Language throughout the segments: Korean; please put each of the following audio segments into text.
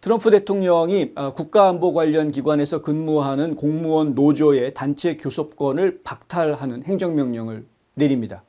트럼프 대통령이 국가안보 관련 기관에서 근무하는 공무원 노조의 단체 교섭권을 박탈하는 행정명령을 내립니다.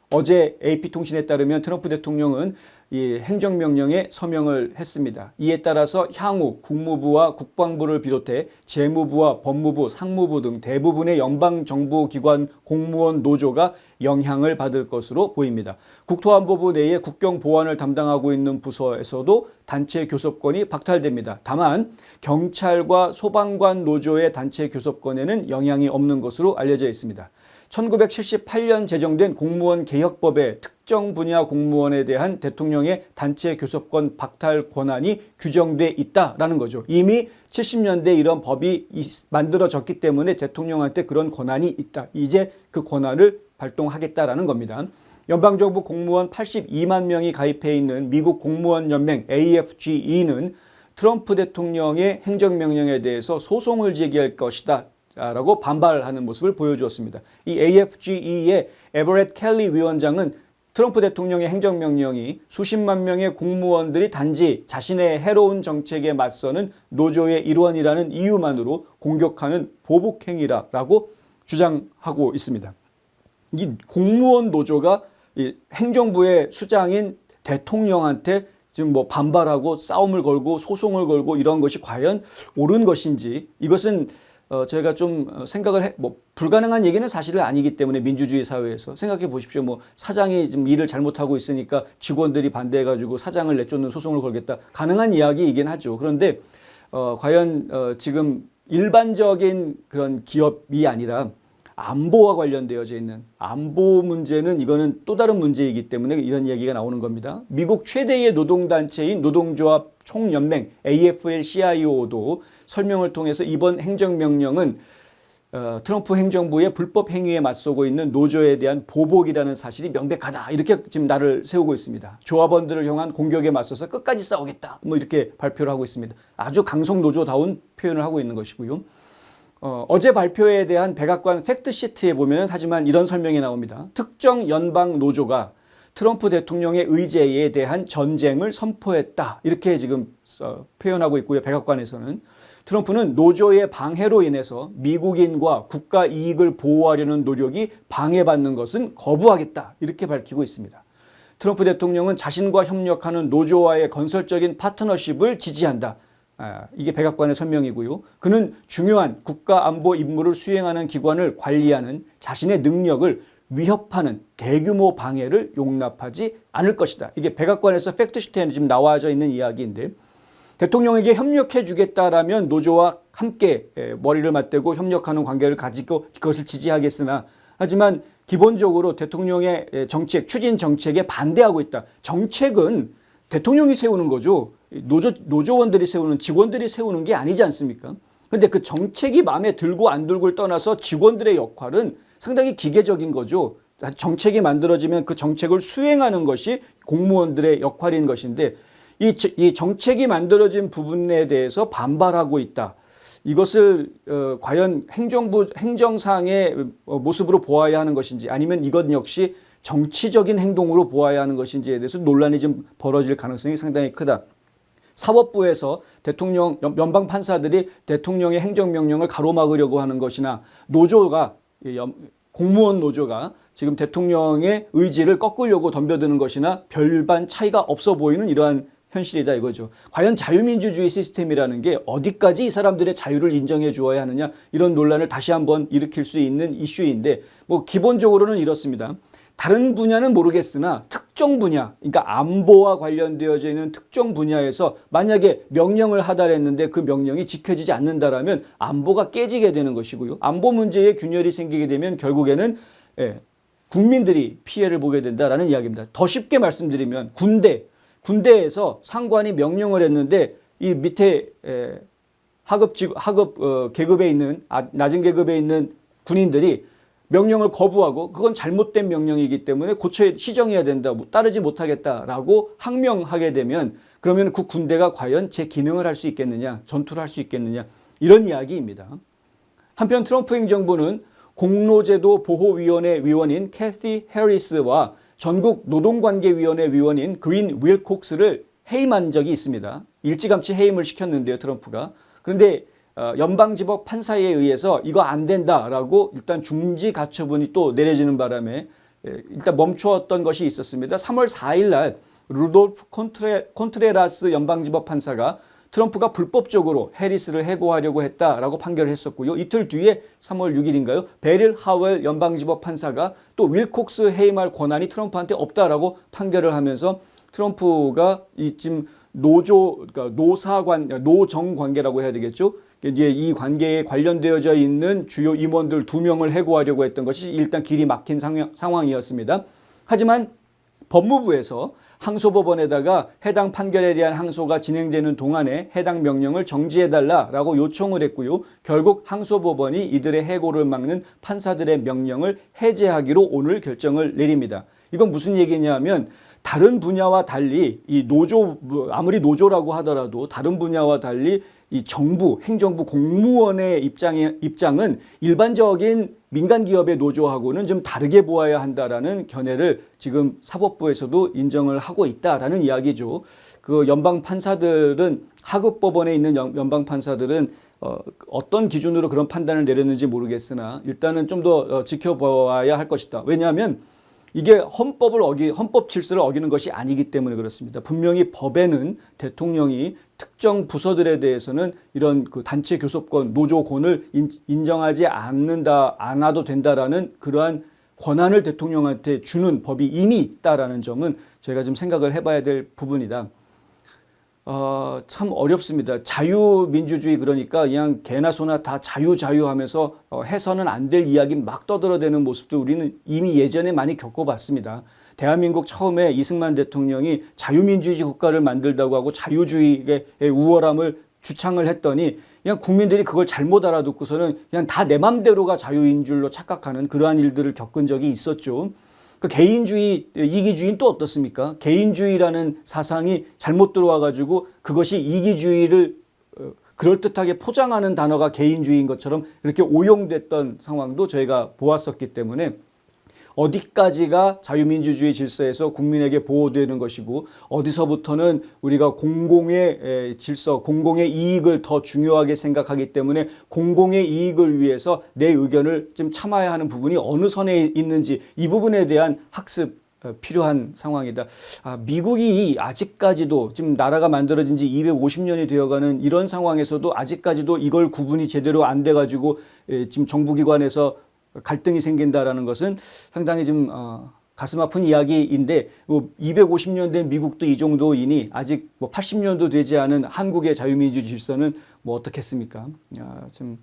어제 AP통신에 따르면 트럼프 대통령은 이 행정명령에 서명을 했습니다. 이에 따라서 향후 국무부와 국방부를 비롯해 재무부와 법무부, 상무부 등 대부분의 연방정부기관 공무원 노조가 영향을 받을 것으로 보입니다. 국토안보부 내에 국경보안을 담당하고 있는 부서에서도 단체 교섭권이 박탈됩니다. 다만 경찰과 소방관 노조의 단체 교섭권에는 영향이 없는 것으로 알려져 있습니다. 1978년 제정된 공무원 개혁법에 특정 분야 공무원에 대한 대통령의 단체 교섭권 박탈 권한이 규정돼 있다라는 거죠. 이미 70년대 이런 법이 만들어졌기 때문에 대통령한테 그런 권한이 있다. 이제 그 권한을 발동하겠다라는 겁니다. 연방정부 공무원 82만 명이 가입해 있는 미국 공무원 연맹 AFGE는 트럼프 대통령의 행정명령에 대해서 소송을 제기할 것이다 라고 반발하는 모습을 보여주었습니다. 이 AFGE의 에버렛 켈리 위원장은 트럼프 대통령의 행정명령이 수십만 명의 공무원들이 단지 자신의 해로운 정책에 맞서는 노조의 일원이라는 이유만으로 공격하는 보복행위라고 주장하고 있습니다. 이 공무원 노조가 이 행정부의 수장인 대통령한테 지금 뭐 반발하고 싸움을 걸고 소송을 걸고 이런 것이 과연 옳은 것인지, 이것은 저희가 좀 생각을 불가능한 얘기는 사실은 아니기 때문에 민주주의 사회에서 생각해 보십시오. 뭐 사장이 지금 일을 잘못하고 있으니까 직원들이 반대해가지고 사장을 내쫓는 소송을 걸겠다. 가능한 이야기이긴 하죠. 그런데 과연 지금 일반적인 그런 기업이 아니라 안보와 관련되어져 있는 안보 문제는 이거는 또 다른 문제이기 때문에 이런 이야기가 나오는 겁니다. 미국 최대의 노동단체인 노동조합 총연맹 AFL-CIO도 설명을 통해서 이번 행정명령은 트럼프 행정부의 불법 행위에 맞서고 있는 노조에 대한 보복이라는 사실이 명백하다. 이렇게 지금 날을 세우고 있습니다. 조합원들을 향한 공격에 맞서서 끝까지 싸우겠다. 뭐 이렇게 발표를 하고 있습니다. 아주 강성 노조다운 표현을 하고 있는 것이고요. 어제 발표에 대한 백악관 팩트시트에 보면 하지만 이런 설명이 나옵니다. 특정 연방 노조가 트럼프 대통령의 의제에 대한 전쟁을 선포했다. 이렇게 지금 표현하고 있고요. 백악관에서는 트럼프는 노조의 방해로 인해서 미국인과 국가 이익을 보호하려는 노력이 방해받는 것은 거부하겠다. 이렇게 밝히고 있습니다. 트럼프 대통령은 자신과 협력하는 노조와의 건설적인 파트너십을 지지한다. 이게 백악관의 설명이고요. 그는 중요한 국가안보 임무를 수행하는 기관을 관리하는 자신의 능력을 위협하는 대규모 방해를 용납하지 않을 것이다. 이게 백악관에서 팩트시트에 지금 나와져 있는 이야기인데, 대통령에게 협력해 주겠다라면 노조와 함께 머리를 맞대고 협력하는 관계를 가지고 그것을 지지하겠으나, 하지만 기본적으로 대통령의 정책, 추진 정책에 반대하고 있다. 정책은 대통령이 세우는 거죠. 노조원들이 세우는, 직원들이 세우는 게 아니지 않습니까? 그런데 그 정책이 마음에 들고 안 들고를 떠나서 직원들의 역할은 상당히 기계적인 거죠. 정책이 만들어지면 그 정책을 수행하는 것이 공무원들의 역할인 것인데, 이 정책이 만들어진 부분에 대해서 반발하고 있다. 이것을 과연 행정상의 모습으로 보아야 하는 것인지, 아니면 이것 역시 정치적인 행동으로 보아야 하는 것인지에 대해서 논란이 좀 벌어질 가능성이 상당히 크다. 사법부에서 대통령, 연방 판사들이 대통령의 행정명령을 가로막으려고 하는 것이나, 노조가, 공무원 노조가 지금 대통령의 의지를 꺾으려고 덤벼드는 것이나 별반 차이가 없어 보이는 이러한 현실이다 이거죠. 과연 자유민주주의 시스템이라는 게 어디까지 이 사람들의 자유를 인정해 주어야 하느냐, 이런 논란을 다시 한번 일으킬 수 있는 이슈인데, 뭐 기본적으로는 이렇습니다. 다른 분야는 모르겠으나 특정 분야, 그러니까 안보와 관련되어져 있는 특정 분야에서 만약에 명령을 하달했는데 그 명령이 지켜지지 않는다라면 안보가 깨지게 되는 것이고요. 안보 문제에 균열이 생기게 되면 결국에는 국민들이 피해를 보게 된다라는 이야기입니다. 더 쉽게 말씀드리면 군대에서 상관이 명령을 했는데 이 밑에 하급 계급에 있는, 낮은 계급에 있는 군인들이 명령을 거부하고 그건 잘못된 명령이기 때문에 시정해야 된다, 따르지 못하겠다라고 항명하게 되면, 그러면 그 군대가 과연 제 기능을 할 수 있겠느냐, 전투를 할 수 있겠느냐, 이런 이야기입니다. 한편 트럼프 행정부는 공로제도 보호위원회 위원인 캐티 해리스와 전국 노동관계위원회 위원인 그린 윌콕스를 해임한 적이 있습니다. 일찌감치 해임을 시켰는데요, 트럼프가. 그런데 연방지법 판사에 의해서 이거 안 된다라고 일단 중지 가처분이 또 내려지는 바람에 일단 멈추었던 것이 있었습니다. 3월 4일 날 루돌프 콘트레라스 연방지법 판사가 트럼프가 불법적으로 해리스를 해고하려고 했다라고 판결을 했었고요. 이틀 뒤에 3월 6일인가요? 베릴 하웰 연방지법 판사가 또 윌콕스 해임할 권한이 트럼프한테 없다라고 판결을 하면서 트럼프가 이쯤 그러니까 노정 관계라고 해야 되겠죠. 이제 이 관계에 관련되어져 있는 주요 임원들 2명을 해고하려고 했던 것이 일단 길이 막힌 상황이었습니다. 하지만 법무부에서 항소법원에다가 해당 판결에 대한 항소가 진행되는 동안에 해당 명령을 정지해달라라고 요청을 했고요. 결국 항소법원이 이들의 해고를 막는 판사들의 명령을 해제하기로 오늘 결정을 내립니다. 이건 무슨 얘기냐면 다른 분야와 달리 이 노조, 아무리 노조라고 하더라도 다른 분야와 달리 이 정부, 행정부 공무원의 입장은 일반적인 민간 기업의 노조하고는 좀 다르게 보아야 한다라는 견해를 지금 사법부에서도 인정을 하고 있다라는 이야기죠. 그 연방 판사들은 하급 법원에 있는 연방 판사들은 어떤 기준으로 그런 판단을 내렸는지 모르겠으나 일단은 좀 더 지켜봐야 할 것이다. 왜냐하면 이게 헌법 질서를 어기는 것이 아니기 때문에 그렇습니다. 분명히 법에는 대통령이 특정 부서들에 대해서는 이런 그 단체 교섭권, 노조권을 인정하지 않아도 된다라는 그러한 권한을 대통령한테 주는 법이 이미 있다라는 점은 저희가 좀 생각을 해봐야 될 부분이다. 참 어렵습니다. 자유민주주의 그러니까 그냥 개나 소나 다 자유하면서 해서는 안 될 이야기 막 떠들어대는 모습도 우리는 이미 예전에 많이 겪어봤습니다. 대한민국 처음에 이승만 대통령이 자유민주주의 국가를 만들다고 하고 자유주의의 우월함을 주창을 했더니 그냥 국민들이 그걸 잘못 알아듣고서는 그냥 다 내 맘대로가 자유인 줄로 착각하는 그러한 일들을 겪은 적이 있었죠. 그 개인주의, 이기주의는 또 어떻습니까? 개인주의라는 사상이 잘못 들어와 가지고 그것이 이기주의를 그럴듯하게 포장하는 단어가 개인주의인 것처럼 이렇게 오용됐던 상황도 저희가 보았었기 때문에 어디까지가 자유민주주의 질서에서 국민에게 보호되는 것이고 어디서부터는 우리가 공공의 질서, 공공의 이익을 더 중요하게 생각하기 때문에 공공의 이익을 위해서 내 의견을 좀 참아야 하는 부분이 어느 선에 있는지 이 부분에 대한 학습 필요한 상황이다. 미국이 아직까지도 지금 나라가 만들어진 지 250년이 되어가는 이런 상황에서도 아직까지도 이걸 구분이 제대로 안 돼가지고 지금 정부기관에서 갈등이 생긴다라는 것은 상당히 좀 가슴 아픈 이야기인데 250년 된 미국도 이 정도이니 아직 80년도 되지 않은 한국의 자유민주 질서는 어떻겠습니까? 좀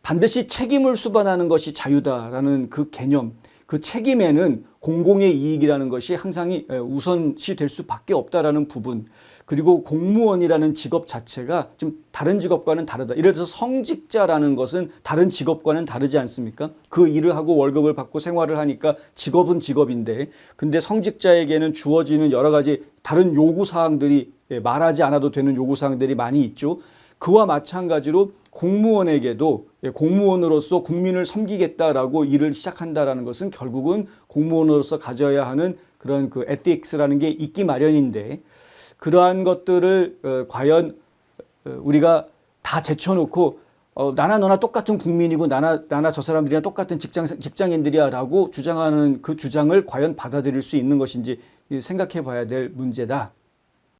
반드시 책임을 수반하는 것이 자유다라는 그 개념, 그 책임에는 공공의 이익이라는 것이 항상 우선시 될 수밖에 없다라는 부분, 그리고 공무원이라는 직업 자체가 좀 다른 직업과는 다르다. 예를 들어서 성직자라는 것은 다른 직업과는 다르지 않습니까? 그 일을 하고 월급을 받고 생활을 하니까 직업은 직업인데, 근데 성직자에게는 주어지는 여러 가지 다른 요구사항들이, 말하지 않아도 되는 요구사항들이 많이 있죠. 그와 마찬가지로 공무원에게도 공무원으로서 국민을 섬기겠다라고 일을 시작한다라는 것은 결국은 공무원으로서 가져야 하는 그런 그 에틱스라는 게 있기 마련인데, 그러한 것들을 과연 우리가 다 제쳐놓고 나나 너나 똑같은 국민이고 나나 저 사람들이랑 똑같은 직장인들이야 라고 주장하는 그 주장을 과연 받아들일 수 있는 것인지 생각해 봐야 될 문제다.